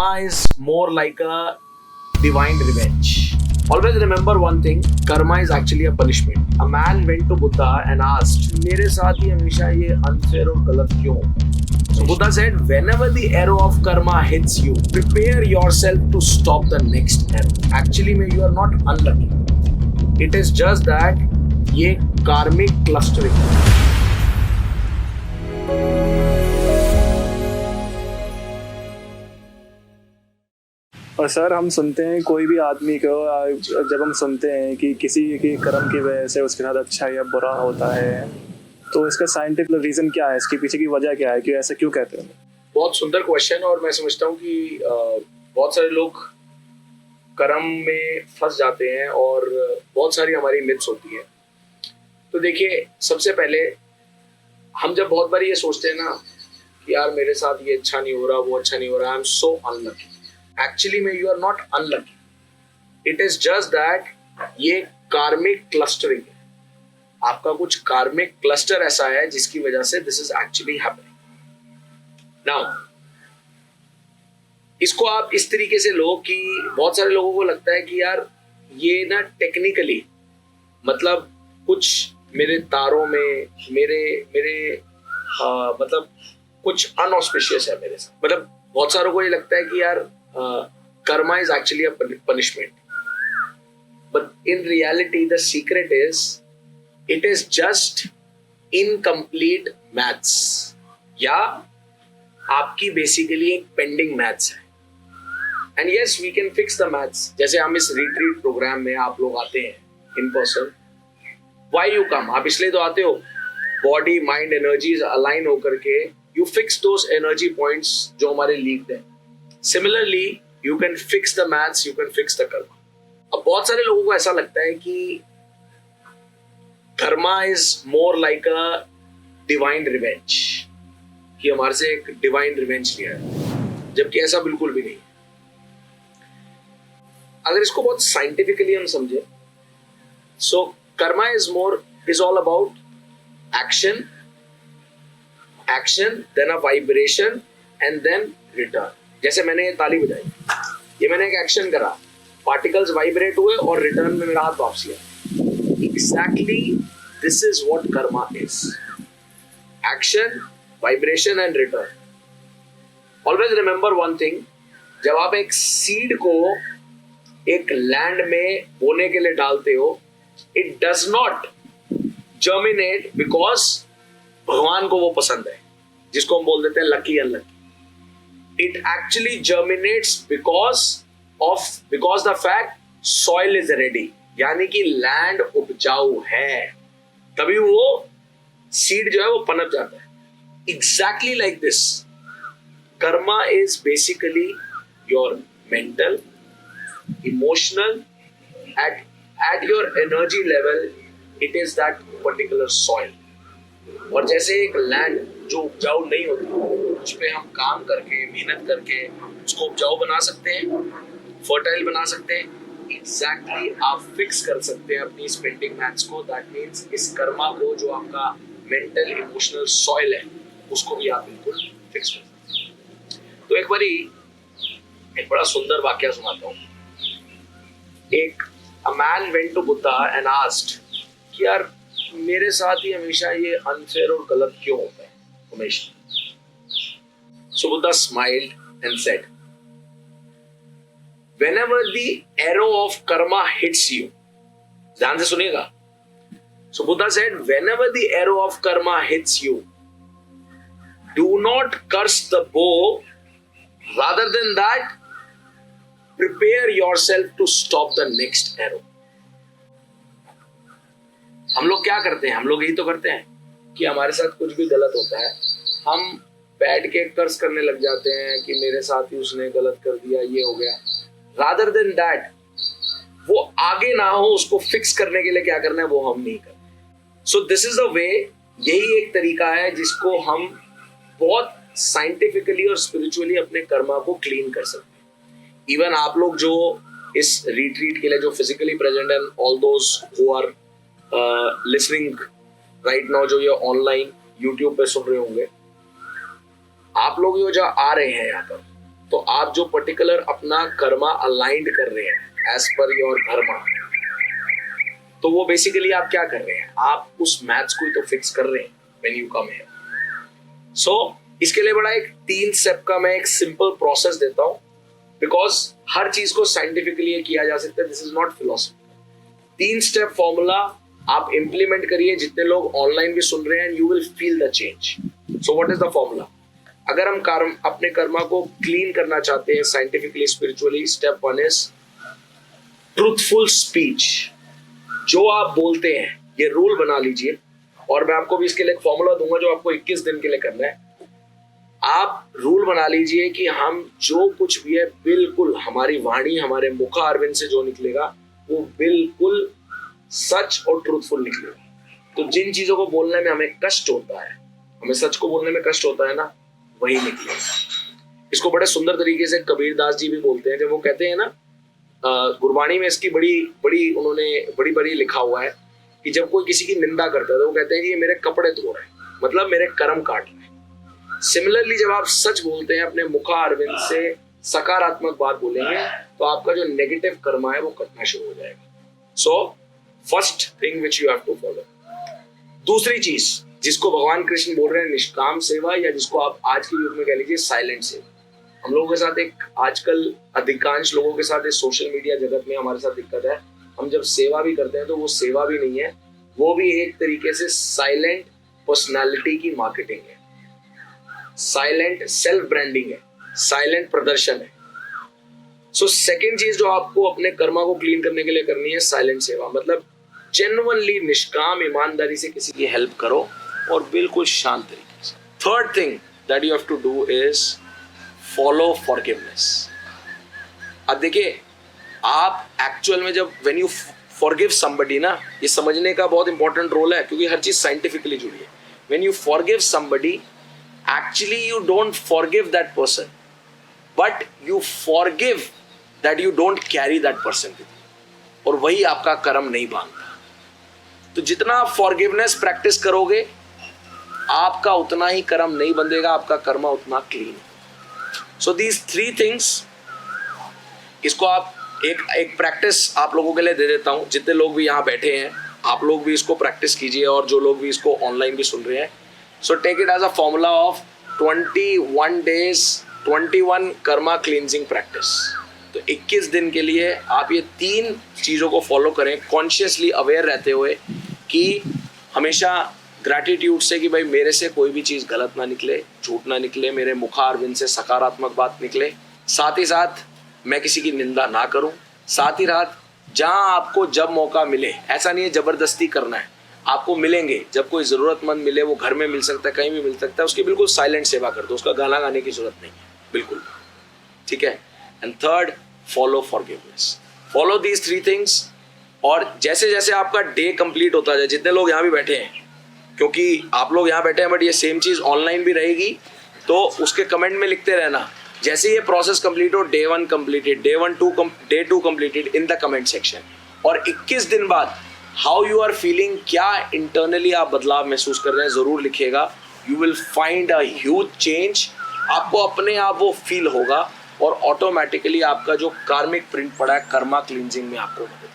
karma is more like a divine revenge. Always remember one thing, karma is actually a punishment. A man went to Buddha and asked, मेरे साथ ही हमेशा ये unfair और गलत क्यों होता है? So Buddha said, whenever the arrow of karma hits you, prepare yourself to stop the next arrow. Actually, you are not unlucky. It is just that ये karmic clustering है. और सर हम सुनते हैं कोई भी आदमी को जब हम सुनते हैं कि किसी के कर्म की वजह से उसके साथ अच्छा या बुरा होता है, तो इसका साइंटिफिक रीज़न क्या है, इसके पीछे की वजह क्या है, कि ऐसा क्यों कहते हैं? बहुत सुंदर क्वेश्चन। और मैं समझता हूँ कि बहुत सारे लोग कर्म में फंस जाते हैं और बहुत सारी हमारी मिथ्स होती है। तो देखिए, सबसे पहले हम जब बहुत बार ये सोचते हैं ना कि यार मेरे साथ ये अच्छा नहीं हो रहा, वो अच्छा नहीं हो रहा, I am so unlucky. Actually you are not unlucky, it is just that ये कार्मिक क्लस्टरिंग है। आपका कुछ कार्मिक क्लस्टर ऐसा है जिसकी वजह से this is actually happening. Now इसको आप इस तरीके से लो कि बहुत सारे लोगों को लगता है कि यार ये ना टेक्निकली मतलब कुछ मेरे तारों में मेरे मतलब कुछ अनऑस्पिशियस है मेरे साथ। मतलब बहुत सारों को ये लगता है कि यार karma is actually a punishment, but in reality the secret is it is just incomplete maths या आपकी basically एक pending maths है। and yes we can fix the maths। जैसे हम इस retreat program में आप लोग आते हैं in person, why you come? आप इसलिए तो आते हो, body mind energies align होकर के you fix those energy points जो हमारे leaked हैं। Similarly, you can fix the maths, you can fix the karma. अब बहुत सारे लोगों को ऐसा लगता है कि karma is more like a divine revenge, कि हमारे से एक divine revenge लिया है, जबकि ऐसा बिल्कुल भी नहीं है। अगर इसको बहुत scientifically हम समझे, so karma is all about action, then a vibration and then return। जैसे मैंने ये ताली बजाई, ये मैंने एक एक्शन करा, पार्टिकल्स वाइब्रेट हुए और रिटर्न में मेरा हाथ वापस गया। Exactly this is what Karma is, action, vibration and return. Always remember one thing, जब आप एक सीड को एक लैंड में बोने के लिए डालते हो, it does not germinate because भगवान को वो पसंद है, जिसको हम बोल देते हैं lucky unlucky. It actually germinates because the fact soil is ready, यानी कि लैंड उपजाऊ है, तभी वो सीड जो है वो पनप जाता है। Exactly like this, karma is basically your mental, emotional, at your energy level, it is that particular soil। और जैसे एक लैंड जो उपजाऊ नहीं होती, उस पे हम काम करके मेहनत करके उसको उपजाऊ बना सकते हैं, फर्टाइल बना सकते हैं। एग्जैक्टली आप फिक्स कर सकते हैं अपनी स्पेंडिंग मैथ्स को। दैट मीन्स इस कर्मा को, जो आपका मेंटल इमोशनल सॉइल है, उसको भी आप बिल्कुल फिक्स कर सकते हैं। तो एक बड़ा सुंदर वाक्य सुनाता हूँ। A man went to Buddha and asked कि यार मेरे साथ ही हमेशा ये अनफेयर और गलत क्यों होता है हमेशा। So Buddha smiled and said, whenever the arrow of karma hits you, ध्यान से सुनिएगा। So Buddha said, whenever the arrow of karma hits you, do not curse the bow, rather than that, prepare yourself to stop the next arrow। हम लोग क्या करते हैं? हम लोग यही तो करते हैं कि हमारे साथ कुछ भी गलत होता है, हम बैठ के कर्ज करने लग जाते हैं कि मेरे साथ ही उसने गलत कर दिया, ये हो गया। रादर देन दैट, वो आगे ना हो, उसको फिक्स करने के लिए क्या करना है वो हम नहीं करते। So this is the way, यही एक तरीका है जिसको हम बहुत साइंटिफिकली और स्पिरिचुअली अपने कर्मा को क्लीन कर सकते हैं। इवन आप लोग जो इस रिट्रीट के लिए जो physically present and all those who are listening right now, जो ये ऑनलाइन यूट्यूब पे सुन रहे होंगे, आप लोग जो आ रहे हैं यहाँ पर, तो आप जो पर्टिकुलर अपना कर्मा अलाइंड कर रहे हैं एज पर योर धर्मा, तो वो बेसिकली आप क्या कर रहे हैं, आप उस मैथ्स को ही तो फिक्स कर रहे हैं व्हेन यू कम हियर। सो इसके लिए बड़ा एक 3 स्टेप का मैं एक सिंपल प्रोसेस देता हूं, बिकॉज हर चीज को साइंटिफिकली किया जा सकता है, this is not philosophy. 3 step formula आप इंप्लीमेंट करिए, जितने लोग ऑनलाइन भी सुन रहे हैं, you will feel the change. So what is the formula? अगर हम अपने कर्मा को क्लीन करना चाहते हैं scientifically spiritually, step 1 is truthful speech. जो आप बोलते हैं ये रूल बना लीजिए, और मैं आपको भी इसके लिए एक फॉर्मूला दूंगा जो आपको 21 दिन के लिए करना है। आप रूल बना लीजिए कि हम जो कुछ भी है बिल्कुल हमारी वाणी, हमारे मुख अरविंद से जो निकलेगा वो बिल्कुल सच और ट्रूथफुल निकलेगा। तो जिन चीजों को बोलने में हमें कष्ट होता है, हमें सच को बोलने में कष्ट होता है ना, वही निकलेगा। इसको बड़े सुंदर तरीके से कबीर दास जी भी बोलते हैं, जब वो कहते हैं ना, गुरबाणी में इसकी उन्होंने बड़ी लिखा हुआ है कि जब कोई किसी की निंदा करता है तो वो कहते हैं कि ये मेरे कपड़े धो रहे हैं, मतलब मेरे कर्म काट रहे हैं। सिमिलरली जब आप सच बोलते हैं, अपने मुखा अरविंद से सकारात्मक बात बोलेंगे, तो आपका जो नेगेटिव कर्म है वो कटना शुरू हो जाएगा। So first thing which you have to follow. दूसरी चीज जिसको भगवान कृष्ण बोल रहे हैं निष्काम सेवा, या जिसको आप आज के युग में कह लीजिए साइलेंट सेवा। हम लोगों के साथ एक आजकल अधिकांश लोगों के साथ इस सोशल मीडिया जगत में हमारे साथ दिक्कत है, हम जब सेवा भी करते हैं तो वो सेवा भी नहीं है, वो भी एक तरीके से साइलेंट पर्सनालिटी की मार्केटिंग है, साइलेंट सेल्फ ब्रांडिंग है, साइलेंट प्रदर्शन है। सो सेकेंड चीज जो आपको अपने कर्मा को क्लीन करने के लिए करनी है, साइलेंट सेवा, मतलब जेन्युइनली निष्काम ईमानदारी से किसी की हेल्प करो और बिल्कुल शांत तरीके से। Third thing that you have to do is follow forgiveness. अब देखिए, आप एक्चुअल में जब व्हेन यू फॉरगिव समबडी ना, ये समझने का बहुत इंपॉर्टेंट रोल है क्योंकि हर चीज साइंटिफिकली जुड़ी है। When you forgive somebody, actually you don't forgive that person, but you forgive that you don't carry that person with you, और वही आपका कर्म नहीं बांधता। तो जितना आप फॉरगिवनेस प्रैक्टिस करोगे, आपका उतना ही कर्म नहीं बंधेगा, आपका कर्म उतना क्लीन। सो दीज 3 थिंग्स, इसको आप एक प्रैक्टिस आप लोगों के लिए दे देता हूं। जितने लोग भी यहाँ बैठे हैं, आप लोग भी इसको प्रैक्टिस कीजिए, और जो लोग भी इसको ऑनलाइन भी सुन रहे हैं, so take it as a formula of 21 days 21 karma cleansing practice. तो 21 दिन के लिए आप ये 3 चीज़ों को फॉलो करें, कॉन्शियसली अवेयर रहते हुए कि हमेशा ग्रैटिट्यूड से कि भाई मेरे से कोई भी चीज़ गलत ना निकले, झूठ ना निकले, मेरे मुखा अरविंद से सकारात्मक बात निकले, साथ ही साथ मैं किसी की निंदा ना करूं, साथ ही साथ जहां आपको जब मौका मिले, ऐसा नहीं है जबरदस्ती करना है, आपको मिलेंगे, जब कोई ज़रूरतमंद मिले, वो घर में मिल सकता है, कहीं भी मिल सकता है, उसकी बिल्कुल साइलेंट सेवा कर दो, उसका गाना गाने की जरूरत नहीं है, बिल्कुल, ठीक है। And third, follow forgiveness. Follow these 3 things, और जैसे जैसे आपका डे कंप्लीट होता जाए, जितने लोग यहाँ भी बैठे हैं, क्योंकि आप लोग यहाँ बैठे हैं बट ये सेम चीज़ ऑनलाइन भी रहेगी, तो उसके कमेंट में लिखते रहना, जैसे ये प्रोसेस कंप्लीट हो, day 1 completed, day 2 completed in the comment section. और 21 दिन बाद हाउ यू आर फीलिंग, क्या इंटरनली आप बदलाव महसूस कर रहे हैं, ज़रूर लिखिएगा। You will find a huge change. आपको अपने आप वो फील होगा, और ऑटोमेटिकली आपका जो कार्मिक प्रिंट पड़ा है कर्मा क्लींजिंग में आपको मदद